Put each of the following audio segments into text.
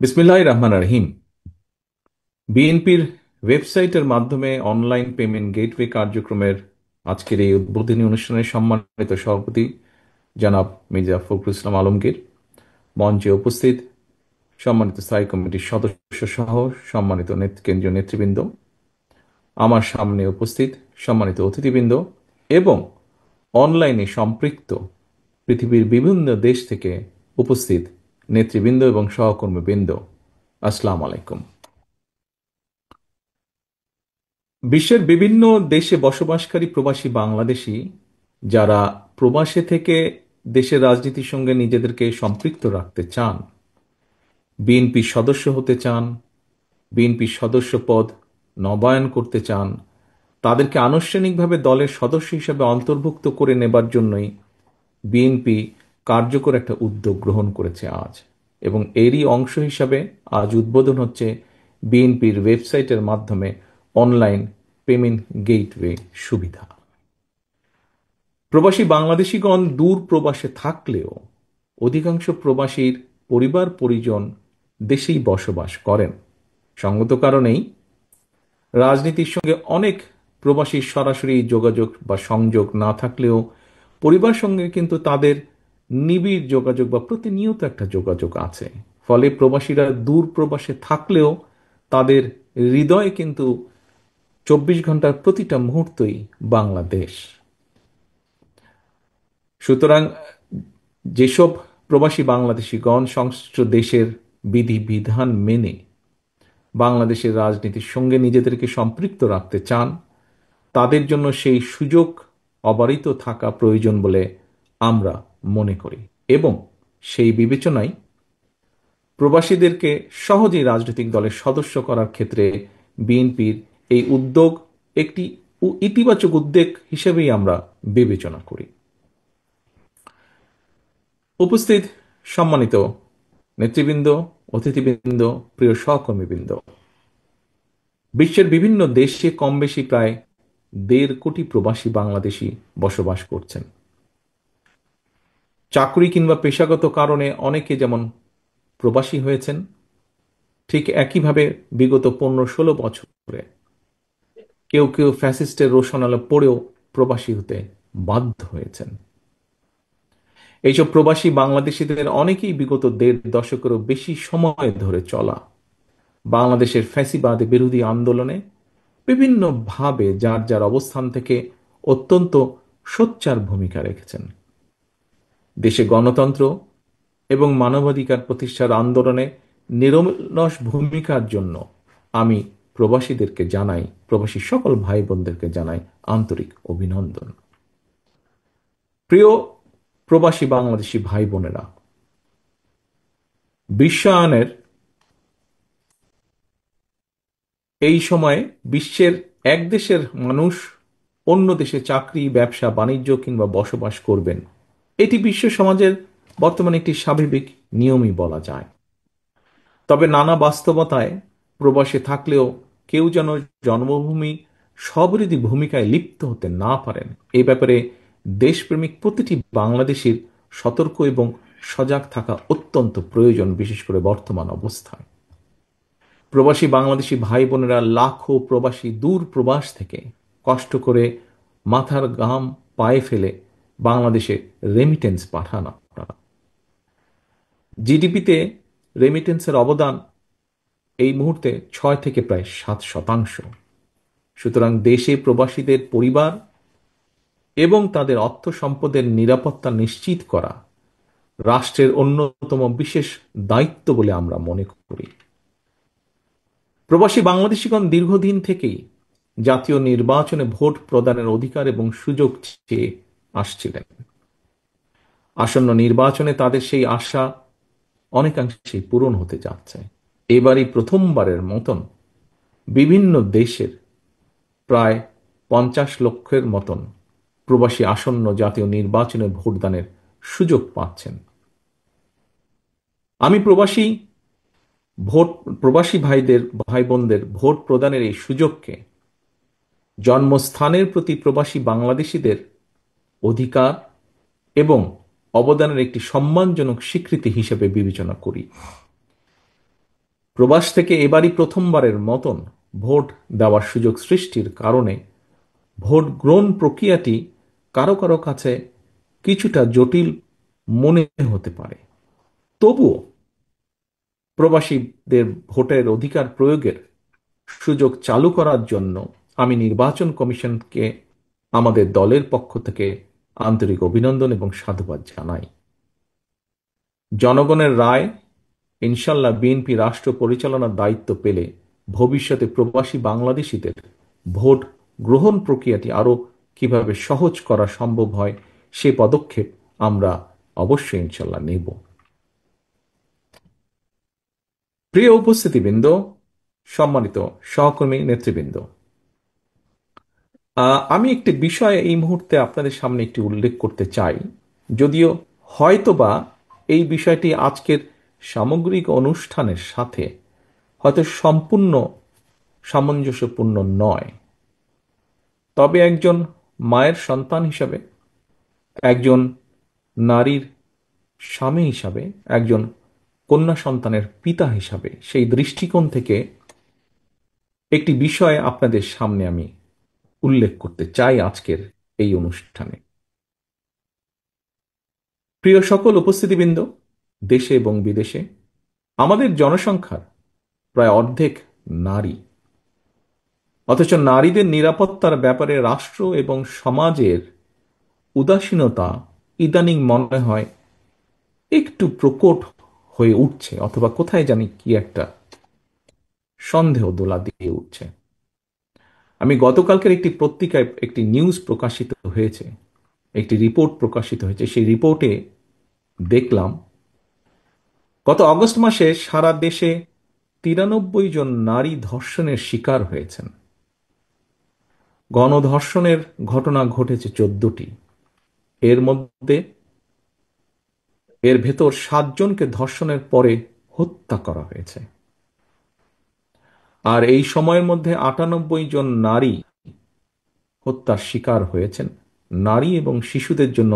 বিসমিল্লাহির রহমানির রহিম। বিএনপির ওয়েবসাইটের মাধ্যমে অনলাইন পেমেন্ট গেটওয়ে কার্যক্রমের আজকের এই উদ্বোধনী অনুষ্ঠানের সম্মানিত সভাপতি জনাব মির্জা ফখরুল ইসলাম আলমগীর, মঞ্চে উপস্থিত সম্মানিত স্থায়ী কমিটির সদস্য সহ সম্মানিত কেন্দ্রীয় নেতৃবৃন্দ, আমার সামনে উপস্থিত সম্মানিত অতিথিবৃন্দ এবং অনলাইনে সম্পৃক্ত পৃথিবীর বিভিন্ন দেশ থেকে উপস্থিত নেতৃবৃন্দ এবং সহকর্মীবৃন্দ, আসসালামু আলাইকুম। বিশ্বের বিভিন্ন দেশে বসবাসকারী প্রবাসী বাংলাদেশী যারা প্রবাসে থেকে দেশের রাজনীতির সঙ্গে নিজেদেরকে সম্পৃক্ত রাখতে চান, বিএনপির সদস্য হতে চান, বিএনপির সদস্য পদ নবায়ন করতে চান, তাদেরকে আনুষ্ঠানিকভাবে দলের সদস্য হিসেবে অন্তর্ভুক্ত করে নেবার জন্যই বিএনপি কার্যকর একটা উদ্যোগ গ্রহণ করেছে আজ। এবং এরই অংশ হিসাবে আজ উদ্বোধন হচ্ছে বিএনপির ওয়েবসাইটের মাধ্যমে অনলাইন পেমেন্ট গেটওয়ে সুবিধা। প্রবাসী বাংলাদেশিগণ দূর প্রবাসে থাকলেও অধিকাংশ প্রবাসীর পরিবার পরিজন দেশেই বসবাস করেন। সঙ্গত কারণেই রাজনীতির সঙ্গে অনেক প্রবাসীর সরাসরি যোগাযোগ বা সংযোগ না থাকলেও পরিবার সঙ্গে কিন্তু তাদের নিবিড় যোগাযোগ বা প্রতিনিয়ত একটা যোগাযোগ আছে। ফলে প্রবাসীরা দূর প্রবাসে থাকলেও তাদের হৃদয়ে কিন্তু 24 ঘন্টার প্রতিটা মুহূর্তই বাংলাদেশ। সুতরাং যেসব প্রবাসী বাংলাদেশিগণ সংশ্লিষ্ট দেশের বিধি বিধান মেনে বাংলাদেশের রাজনীতির সঙ্গে নিজেদেরকে সম্পৃক্ত রাখতে চান, তাদের জন্য সেই সুযোগ অবারিত থাকা প্রয়োজন বলে আমরা মনে করি। এবং সেই বিবেচনায় প্রবাসীদেরকে সহজেই রাজনৈতিক দলের সদস্য করার ক্ষেত্রে বিএনপির এই উদ্যোগ একটি ইতিবাচক উদ্যোগ হিসেবেই আমরা বিবেচনা করি। উপস্থিত সম্মানিত নেতৃবৃন্দ, অতিথিবৃন্দ, প্রিয় সহকর্মীবৃন্দ, বিশ্বের বিভিন্ন দেশে কম বেশি প্রায় 1.5 কোটি প্রবাসী বাংলাদেশী বসবাস করছেন। চাকরি কিংবা পেশাগত কারণে অনেকে যেমন প্রবাসী হয়েছেন, ঠিক একইভাবে বিগত 15-16 বছরে কেউ কেউ ফ্যাসিস্টের রোশনালে পড়েও প্রবাসী হতে বাধ্য হয়েছেন। এইসব প্রবাসী বাংলাদেশিদের অনেকেই বিগত 1.5 দশকেরও বেশি সময় ধরে চলা বাংলাদেশের ফ্যাসিবাদ বিরোধী আন্দোলনে বিভিন্নভাবে যার যার অবস্থান থেকে অত্যন্ত সোচ্চার ভূমিকা রেখেছেন। দেশে গণতন্ত্র এবং মানবাধিকার প্রতিষ্ঠার আন্দোলনে নিরলস ভূমিকার জন্য আমি প্রবাসীদেরকে জানাই, প্রবাসী সকল ভাই বোনদেরকে জানাই আন্তরিক অভিনন্দন। প্রিয় প্রবাসী বাংলাদেশি ভাই বোনেরা, বিশ্বায়নের এই সময়ে বিশ্বের এক দেশের মানুষ অন্য দেশে চাকরি, ব্যবসা, বাণিজ্য কিংবা বসবাস করবেন, এটি বিশ্ব সমাজের বর্তমানে একটি স্বাভাবিক নিয়মই বলা যায়। তবে নানা বাস্তবতায় প্রবাসে থাকলেও কেউ যেন জন্মভূমি সবৃদ্ধি ভূমিকায় লিপ্ত হতে না পারেন, এই ব্যাপারে দেশপ্রেমিক প্রতিটি বাংলাদেশীর সতর্ক এবং সজাগ থাকা অত্যন্ত প্রয়োজন, বিশেষ করে বর্তমান অবস্থায়। প্রবাসী বাংলাদেশি ভাই বোনেরা লাখো প্রবাসী দূর প্রবাস থেকে কষ্ট করে মাথার ঘাম পায়ে ফেলে বাংলাদেশে রেমিটেন্স পাঠান। আপনারা জিডিপিতে রেমিটেন্সের অবদান এই মুহূর্তে 6 থেকে প্রায় 7%। সুতরাং দেশে প্রবাসীদের পরিবার এবং তাদের অর্থ সম্পদের নিরাপত্তা নিশ্চিত করা রাষ্ট্রের অন্যতম বিশেষ দায়িত্ব বলে আমরা মনে করি। প্রবাসী বাংলাদেশিগণ দীর্ঘদিন থেকেই জাতীয় নির্বাচনে ভোট প্রদানের অধিকার এবং সুযোগ চেয়ে আসছিলেন। আসন্ন নির্বাচনে তাদের সেই আশা অনেকাংশেই পূরণ হতে যাচ্ছে। এবারই প্রথমবারের মতন বিভিন্ন দেশের প্রায় 50 লক্ষের মতন প্রবাসী আসন্ন জাতীয় নির্বাচনে ভোটদানের সুযোগ পাচ্ছেন। আমি প্রবাসী ভাই বোনদের ভোট প্রদানের এই সুযোগকে জন্মস্থানের প্রতি প্রবাসী বাংলাদেশিদের অধিকার এবং অবদানের একটি সম্মানজনক স্বীকৃতি হিসেবে বিবেচনা করি। প্রবাস থেকে এবারই প্রথমবারের মতন ভোট দেওয়ার সুযোগ সৃষ্টির কারণে ভোট গ্রহণ প্রক্রিয়াটি কারো কারো কাছে কিছুটা জটিল মনে হতে পারে। তবুও প্রবাসীদের ভোটের অধিকার প্রয়োগের সুযোগ চালু করার জন্য আমি নির্বাচন কমিশনকে আমাদের দলের পক্ষ থেকে আন্তরিক অভিনন্দন এবং সাধুবাদ জানাই। জনগণের রায়, ইনশাল্লাহ বিএনপি রাষ্ট্র পরিচালনার দায়িত্ব পেলে ভবিষ্যতে প্রবাসী বাংলাদেশিদের ভোট গ্রহণ প্রক্রিয়াটি আরো কিভাবে সহজ করা সম্ভব হয় সে পদক্ষেপ আমরা অবশ্যই ইনশাল্লাহ নেব। প্রিয় উপস্থিতিবৃন্দ, সম্মানিত সহকর্মী নেতৃবৃন্দ, আমি একটি বিষয় এই মুহূর্তে আপনাদের সামনে একটি উল্লেখ করতে চাই, যদিও হয়তোবা এই বিষয়টি আজকের সামগ্রিক অনুষ্ঠানের সাথে হয়তো সম্পূর্ণ সামঞ্জস্যপূর্ণ নয়। তবে একজন মায়ের সন্তান হিসাবে, একজন নারীর স্বামী হিসাবে, একজন কন্যা সন্তানের পিতা হিসাবে সেই দৃষ্টিকোণ থেকে একটি বিষয় আপনাদের সামনে আমি উল্লেখ করতে চাই আজকের এই অনুষ্ঠানে। প্রিয় সকল উপস্থিতিবৃন্দ, দেশে এবং বিদেশে আমাদের জনসংখ্যার প্রায় অর্ধেক নারী, অথচ নারীদের নিরাপত্তার ব্যাপারে রাষ্ট্র এবং সমাজের উদাসীনতা ইদানিং মনে হয় একটু প্রকট হয়ে উঠছে, অথবা কোথায় জানি কি একটা সন্দেহ দোলা দিয়ে উঠছে। আমি গতকালকের একটি পত্রিকায় একটি নিউজ প্রকাশিত হয়েছে, একটি রিপোর্ট প্রকাশিত হয়েছে। সেই রিপোর্টে দেখলাম গত অগস্ট মাসে সারা দেশে 93 জন নারী ধর্ষণের শিকার হয়েছেন। গণধর্ষণের ঘটনা ঘটেছে 14টি। এর ভেতর 7 জনকে ধর্ষণের পরে হত্যা করা হয়েছে। আর এই সময়ের মধ্যে 98 জন নারী হত্যার শিকার হয়েছেন। নারী এবং শিশুদের জন্য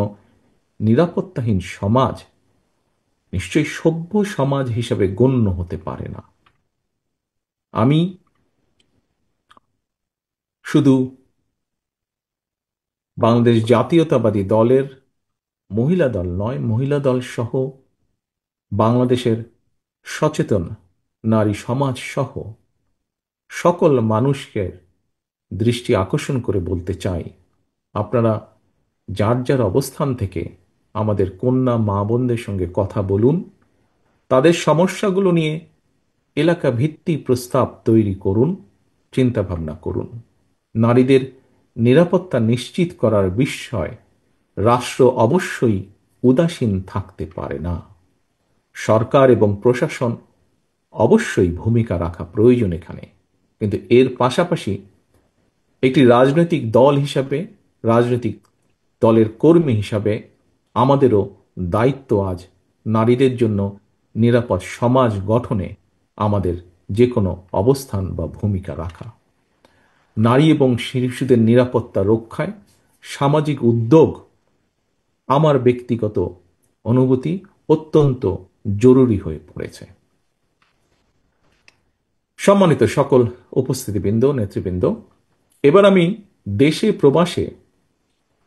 নিরাপত্তাহীন সমাজ নিশ্চয়ই সভ্য সমাজ হিসেবে গণ্য হতে পারে না। আমি শুধু বাংলাদেশ জাতীয়তাবাদী দলের মহিলা দল নয়, মহিলা দল সহ বাংলাদেশের সচেতন নারী সমাজ সহ সকল মানুষকে দৃষ্টি আকর্ষণ করে বলতে চাই, আপনারা যার যার অবস্থান থেকে আমাদের কন্যা মা বোনদের সঙ্গে কথা বলুন, তাদের সমস্যাগুলো নিয়ে এলাকা ভিত্তিক প্রস্তাব তৈরি করুন, চিন্তা ভাবনা করুন। নারীদের নিরাপত্তা নিশ্চিত করার বিষয়ে রাষ্ট্র অবশ্যই উদাসীন থাকতে পারে না। সরকার এবং প্রশাসন অবশ্যই ভূমিকা রাখা প্রয়োজন এখানে, কিন্তু এর পাশাপাশি একটি রাজনৈতিক দল হিসাবে, রাজনৈতিক দলের কর্মী হিসাবে আমাদেরও দায়িত্ব আজ নারীদের জন্য নিরাপদ সমাজ গঠনে আমাদের যে কোনো অবস্থান বা ভূমিকা রাখা। নারী এবং শিশুদের নিরাপত্তা রক্ষায় সামাজিক উদ্যোগ আমার ব্যক্তিগত অনুভূতি অত্যন্ত জরুরি হয়ে পড়েছে। সম্মানিত সকল উপস্থিতিবৃন্দ, নেতৃবৃন্দ, এবার আমি দেশে প্রবাসে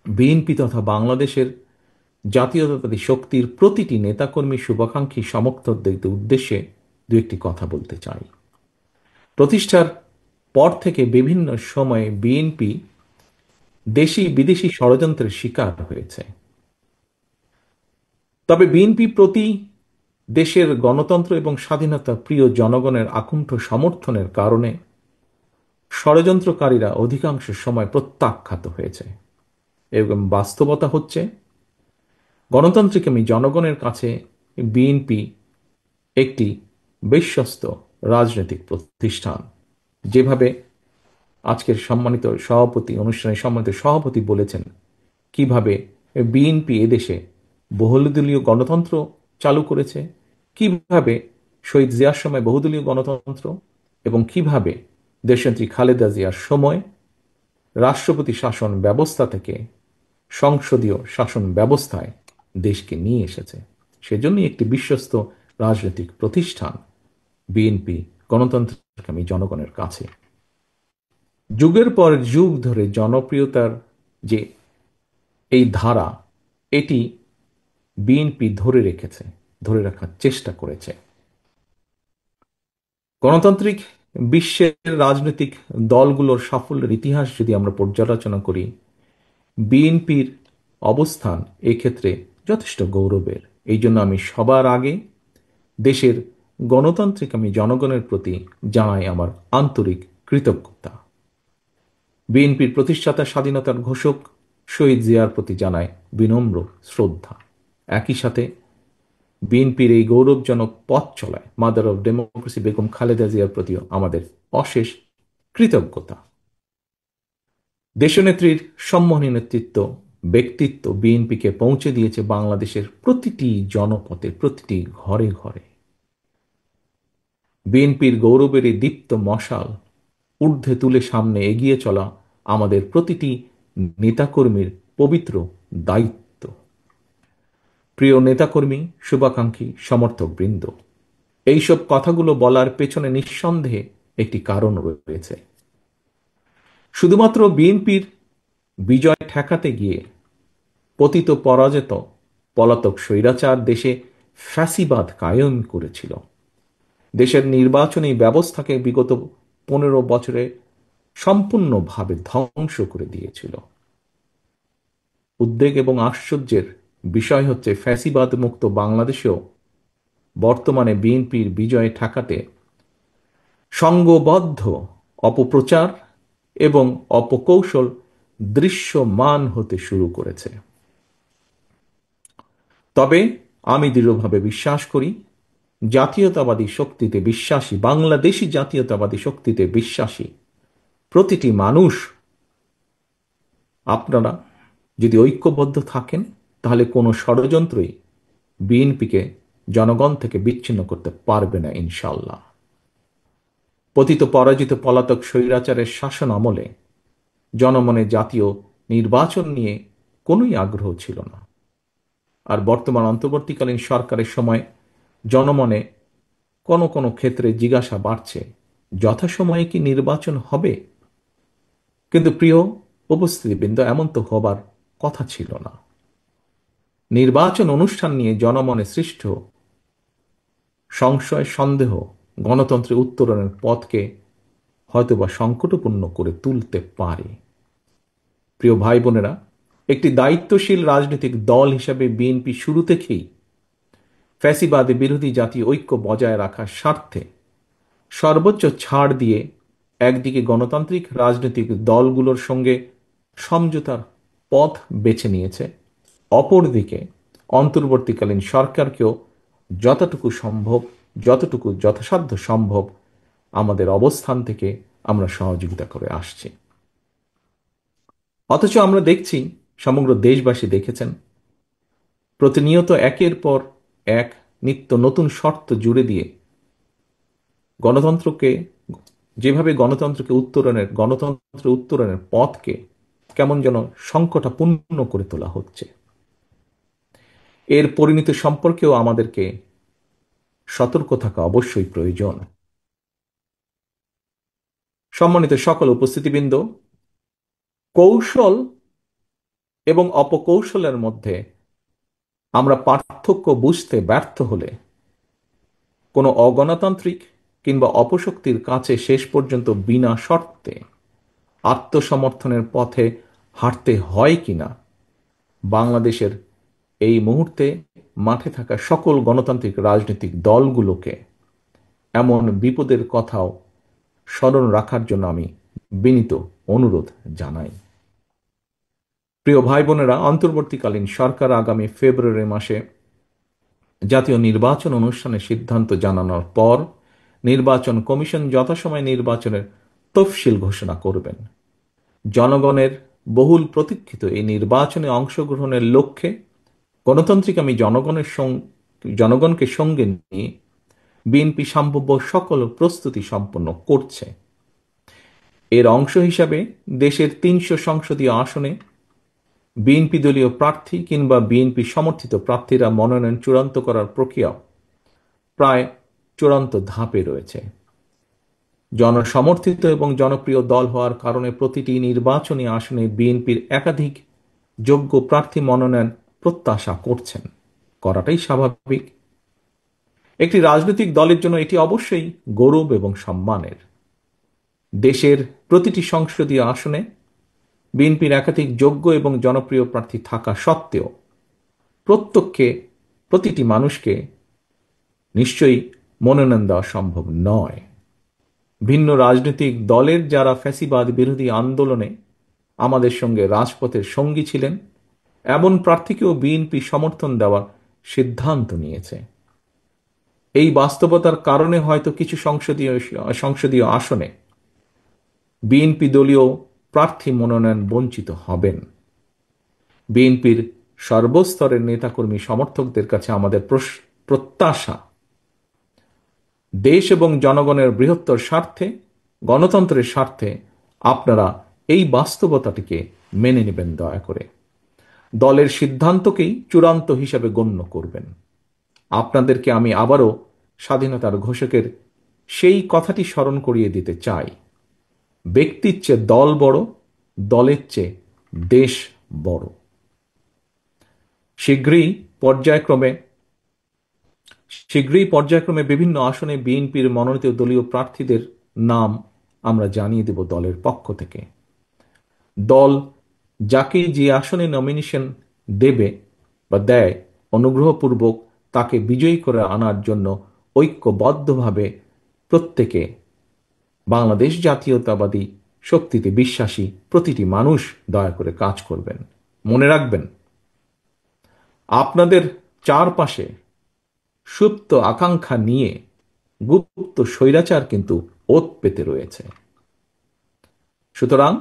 বিএনপি তথা বাংলাদেশের জাতীয়তাবাদী শক্তির প্রতিটি নেতাকর্মী, শুভাকাঙ্ক্ষী, সমর্থকদের উদ্দেশ্যে দু একটি কথা বলতে চাই। প্রতিষ্ঠার পর থেকে বিভিন্ন সময়ে বিএনপি দেশি বিদেশি ষড়যন্ত্রের শিকার হয়েছে। তবে বিএনপি প্রতি দেশের গণতন্ত্র এবং স্বাধীনতা প্রিয় জনগণের আকুণ্ঠ সমর্থনের কারণে ষড়যন্ত্রকারীরা অধিকাংশ সময় প্রত্যাখ্যাত হয়েছে। এবং বাস্তবতা হচ্ছে গণতান্ত্রিক জনগণের কাছে বিএনপি একটি বিশ্বস্ত রাজনৈতিক প্রতিষ্ঠান। যেভাবে আজকের সম্মানিত সভাপতি, অনুষ্ঠানের সম্মানিত সভাপতি বলেছেন কিভাবে বিএনপি এদেশে বহুদলীয় গণতন্ত্র চালু করেছে, কিভাবে শহীদ জিয়ার সময় বহুদলীয় গণতন্ত্র, এবং কিভাবে দেশনেত্রী খালেদা জিয়ার সময় রাষ্ট্রপতি শাসন ব্যবস্থা থেকে সংসদীয় শাসন ব্যবস্থায় দেশকে নিয়ে এসেছে। সেজন্যই একটি বিশ্বস্ত রাজনৈতিক প্রতিষ্ঠান বিএনপি গণতন্ত্রকামী জনগণের কাছে যুগের পর যুগ ধরে জনপ্রিয়তার যে এই ধারা, এটি বিএনপি ধরে রেখেছে, ধরে রাখার চেষ্টা করেছে। গণতান্ত্রিক বিশ্বের রাজনৈতিক দলগুলোর সাফল্যের ইতিহাস যদি আমরা পর্যালোচনা করি, বিএনপির অবস্থান এক্ষেত্রে যথেষ্ট গৌরবের। এই জন্য আমি সবার আগে দেশের গণতান্ত্রিক আমি জনগণের প্রতি জানাই আমার আন্তরিক কৃতজ্ঞতা। বিএনপির প্রতিষ্ঠাতা স্বাধীনতার ঘোষক শহীদ জিয়ার প্রতি জানায় বিনম্র শ্রদ্ধা। একই সাথে বিএনপির এই গৌরবজনক পথ চলায় mother of democracy Begum Khaleda জিয়ার প্রতিও আমাদের অশেষ কৃতজ্ঞতা। দেশনেত্রীর সম্মানী নেতৃত্ব, ব্যক্তিত্ব বিএনপিকে পৌঁছে দিয়েছে বাংলাদেশের প্রতিটি জনপথে, প্রতিটি ঘরে ঘরে। বিএনপির গৌরবের এই দীপ্ত মশাল ঊর্ধ্বে তুলে সামনে এগিয়ে চলা আমাদের প্রতিটি নেতাকর্মীর পবিত্র দায়িত্ব। প্রিয় নেতাকর্মী, শুভাকাঙ্ক্ষী, সমর্থক বৃন্দ, এইসব কথাগুলো বলার পেছনে নিঃসন্দেহে একটি কারণ রয়েছে। শুধুমাত্র বিএনপির বিজয় ঠেকাতে গিয়ে পতিত পরাজিত পলাতক স্বৈরাচার দেশে ফ্যাসিবাদ কায়েম করেছিল, দেশের নির্বাচনী ব্যবস্থাকে বিগত 15 বছরে সম্পূর্ণভাবে ধ্বংস করে দিয়েছিল। উদ্বেগ এবং আশ্চর্যের বিষয় হচ্ছে, ফ্যাসিবাদ মুক্ত বাংলাদেশেও বর্তমানে বিএনপির বিজয় ঠেকাতে সংঘবদ্ধ অপপ্রচার এবং অপকৌশল দৃশ্যমান হতে শুরু করেছে। তবে আমি দৃঢ়ভাবে বিশ্বাস করি, জাতীয়তাবাদী শক্তিতে বিশ্বাসী, বাংলাদেশি জাতীয়তাবাদী শক্তিতে বিশ্বাসী প্রতিটি মানুষ, আপনারা যদি ঐক্যবদ্ধ থাকেন, তাহলে কোনো ষড়যন্ত্রই বিএনপিকে জনগণ থেকে বিচ্ছিন্ন করতে পারবে না ইনশাল্লাহ। পতিত পরাজিত পলাতক স্বৈরাচারের শাসন আমলে জনমনে জাতীয় নির্বাচন নিয়ে কোনোই আগ্রহ ছিল না। আর বর্তমান অন্তর্বর্তীকালীন সরকারের সময় জনমনে কোনো কোনো ক্ষেত্রে জিজ্ঞাসা বাড়ছে, যথাসময়ে কি নির্বাচন হবে? কিন্তু প্রিয় উপস্থিতিবৃন্দ, এমন তো হবার কথা ছিল না। নির্বাচন অনুষ্ঠান নিয়ে জনমনে সৃষ্ট সংশয়, সন্দেহ গণতন্ত্রের উত্তরণের পথকে হয়তোবা সংকটপূর্ণ করে তুলতে পারে। প্রিয় ভাই বোনেরা, একটি দায়িত্বশীল রাজনৈতিক দল হিসাবে বিএনপি শুরু থেকেই ফ্যাসিবাদী বিরোধী জাতীয় ঐক্য বজায় রাখার স্বার্থে সর্বোচ্চ ছাড় দিয়ে একদিকে গণতান্ত্রিক রাজনৈতিক দলগুলোর সঙ্গে সমঝোতার পথ বেছে নিয়েছে, অপরদিকে অন্তর্বর্তীকালীন সরকারকেও যতটুকু সম্ভব, যতটুকু যথাসাধ্য সম্ভব আমাদের অবস্থান থেকে আমরা সহযোগিতা করে আসছি। অথচ আমরা দেখছি, সমগ্র দেশবাসী দেখেছেন, প্রতিনিয়ত একের পর এক নিত্য নতুন শর্ত জুড়ে দিয়ে গণতন্ত্রকে, যেভাবে গণতন্ত্রের উত্তরণের পথকে কেমন যেন সংকটাপূর্ণ করে তোলা হচ্ছে। এর পরিণতি সম্পর্কেও আমাদেরকে সতর্ক থাকা অবশ্যই প্রয়োজন। সম্মানিত সকল উপস্থিতিবৃন্দ, কৌশল এবং অপকৌশলের মধ্যে আমরা পার্থক্য বুঝতে ব্যর্থ হলে কোনো অগণতান্ত্রিক কিংবা অপশক্তির কাছে শেষ পর্যন্ত বিনা শর্তে আত্মসমর্থনের পথে হাঁটতে হয় কিনা, বাংলাদেশের এই মুহূর্তে মাঠে থাকা সকল গণতান্ত্রিক রাজনৈতিক দলগুলোকে এমন বিপদের কথাও স্মরণ রাখার জন্য আমি বিনীত অনুরোধ জানাই। প্রিয় ভাই বোনেরা, অন্তর্বর্তীকালীন সরকার আগামী ফেব্রুয়ারি মাসে জাতীয় নির্বাচন অনুষ্ঠানের সিদ্ধান্ত জানানোর পর নির্বাচন কমিশন যথাসময়ে নির্বাচনের তফসিল ঘোষণা করবেন। জনগণের বহুল প্রতীক্ষিত এই নির্বাচনে অংশগ্রহণের লক্ষ্যে গণতান্ত্রিক জনগণকে সঙ্গে নিয়ে বিএনপি সম্ভাব্য সকল প্রস্তুতি সম্পন্ন করছে। এর অংশ হিসাবে দেশের 300 সংসদীয় আসনে বিএনপি দলীয় প্রার্থী কিংবা বিএনপি সমর্থিত প্রার্থীরা মনোনয়ন চূড়ান্ত করার প্রক্রিয়া প্রায় চূড়ান্ত ধাপে রয়েছে। জনসমর্থিত এবং জনপ্রিয় দল হওয়ার কারণে প্রতিটি নির্বাচনী আসনে বিএনপির একাধিক যোগ্য প্রার্থী মনোনয়ন প্রত্যাশা করছেন, করাটাই স্বাভাবিক। একটি রাজনৈতিক দলের জন্য এটি অবশ্যই গৌরব এবং সম্মানের। দেশের প্রতিটি সংসদীয় আসনে বিএনপির একাধিক যোগ্য এবং জনপ্রিয় প্রার্থী থাকা সত্ত্বেও প্রত্যেককে প্রতিটি মানুষকে নিশ্চয়ই মনোনয়ন দেওয়া সম্ভব নয়। ভিন্ন রাজনৈতিক দলের যারা ফ্যাসিবাদ বিরোধী আন্দোলনে আমাদের সঙ্গে রাজপথের সঙ্গী ছিলেন, এমন প্রার্থীকেও বিএনপি সমর্থন দেওয়ার সিদ্ধান্ত নিয়েছে। এই বাস্তবতার কারণে হয়তো কিছু সংসদীয় আসনে বিএনপি দলীয় প্রার্থী মনোনয়ন বঞ্চিত হবেন। বিএনপির সর্বস্তরের নেতাকর্মী সমর্থকদের কাছে আমাদের প্রত্যাশা, দেশ এবং জনগণের বৃহত্তর স্বার্থে, গণতন্ত্রের স্বার্থে আপনারা এই বাস্তবতাটিকে মেনে নেবেন দয়া করে। দলের সিদ্ধান্তকেই চূড়ান্ত হিসাবে গণ্য করবেন। আপনাদেরকে আমি আবারও স্বাধীনতার ঘোষকের সেই কথাটি স্মরণ করিয়ে দিতে চাই, ব্যক্তির চেয়ে দল বড়, দলের চেয়ে দেশ বড়। শীঘ্রই পর্যায়ক্রমে বিভিন্ন আসনে বিএনপির মনোনীত দলীয় প্রার্থীদের নাম আমরা জানিয়ে দেব দলের পক্ষ থেকে। দল যাকে যে আসনে নমিনেশন দেবে বা দেয়, অনুগ্রহপূর্বক তাকে বিজয়ী করে আনার জন্য ঐক্যবদ্ধভাবে প্রত্যেকে বাংলাদেশ জাতীয়তাবাদী শক্তিতে বিশ্বাসী প্রতিটি মানুষ দয়া করে কাজ করবেন। মনে রাখবেন, আপনাদের চারপাশে সুপ্ত আকাঙ্ক্ষা নিয়ে গুপ্ত স্বৈরাচার কিন্তু ওত পেতে রয়েছে। সুতরাং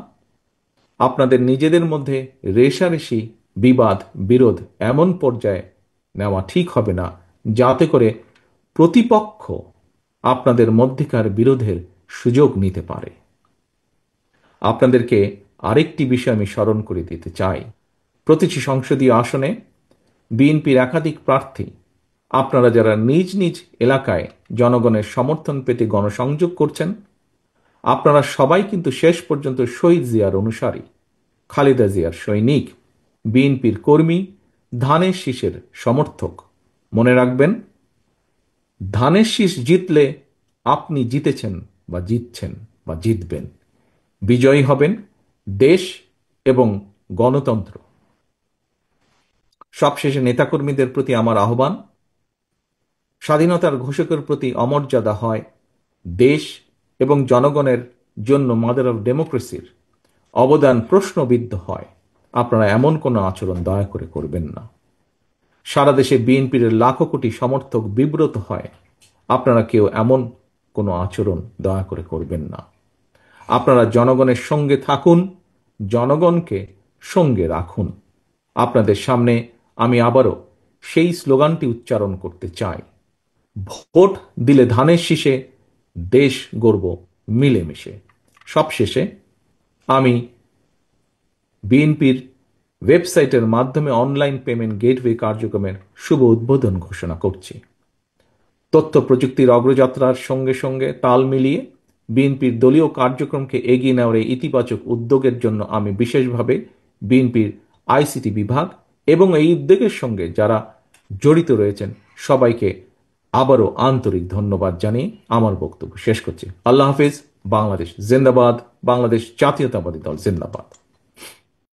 আপনাদের নিজেদের মধ্যে রেষারেষি, বিবাদ, বিরোধ এমন পর্যায়ে নেওয়া ঠিক হবে না যাতে করে প্রতিপক্ষ আপনাদের মধ্যেকার বিরোধের সুযোগ নিতে পারে। আপনাদেরকে আরেকটি বিষয় আমি স্মরণ করে দিতে চাই, প্রতিটি সংসদীয় আসনে বিএনপির একাধিক প্রার্থী, আপনারা যারা নিজ নিজ এলাকায় জনগণের সমর্থন পেতে গণসংযোগ করছেন, আপনারা সবাই কিন্তু শেষ পর্যন্ত শহীদ জিয়ার অনুসারী, খালেদা জিয়ার সৈনিক, বিএনপির কর্মী, ধানের শীষের সমর্থক। মনে রাখবেন, ধানের শীষ জিতলে আপনি জিতেছেন বা জিতছেন বা জিতবেন। বিজয়ী হবেন দেশ এবং গণতন্ত্র। সবশেষে নেতাকর্মীদের প্রতি আমার আহ্বান, স্বাধীনতার ঘোষকের প্রতি অমর্যাদা হয় দেশ এবং জনগণের জন্য মাদার অফ ডেমোক্রেসির অবদান প্রশ্নবিদ্ধ হয়, আপনারা এমন কোনো আচরণ দয়া করে করবেন না। সারা দেশে বিএনপির লাখো কোটি সমর্থক বিব্রত হয়, আপনারা কেউ এমন কোনো আচরণ দয়া করে করবেন না। আপনারা জনগণের সঙ্গে থাকুন, জনগণকে সঙ্গে রাখুন। আপনাদের সামনে আমি আবারও সেই স্লোগানটি উচ্চারণ করতে চাই, ভোট দিলে ধানের শীষে, দেশ গড়ব মিলেমিশে। সবশেষে আমি বিএনপির ওয়েবসাইটের মাধ্যমে অনলাইন পেমেন্ট গেটওয়ে কার্যক্রমের শুভ উদ্বোধন ঘোষণা করছি। তথ্য প্রযুক্তির অগ্রযাত্রার সঙ্গে সঙ্গে তাল মিলিয়ে বিএনপির দলীয় কার্যক্রমকে এগিয়ে নেওয়ার এই ইতিবাচক উদ্যোগের জন্য আমি বিশেষভাবে বিএনপির আইসিটি বিভাগ এবং এই উদ্যোগের সঙ্গে যারা জড়িত রয়েছেন সবাইকে আবারও আন্তরিক ধন্যবাদ জানিয়ে আমার বক্তব্য শেষ করছি। আল্লাহ হাফিজ। বাংলাদেশ জিন্দাবাদ। বাংলাদেশ জাতীয়তাবাদী দল জিন্দাবাদ।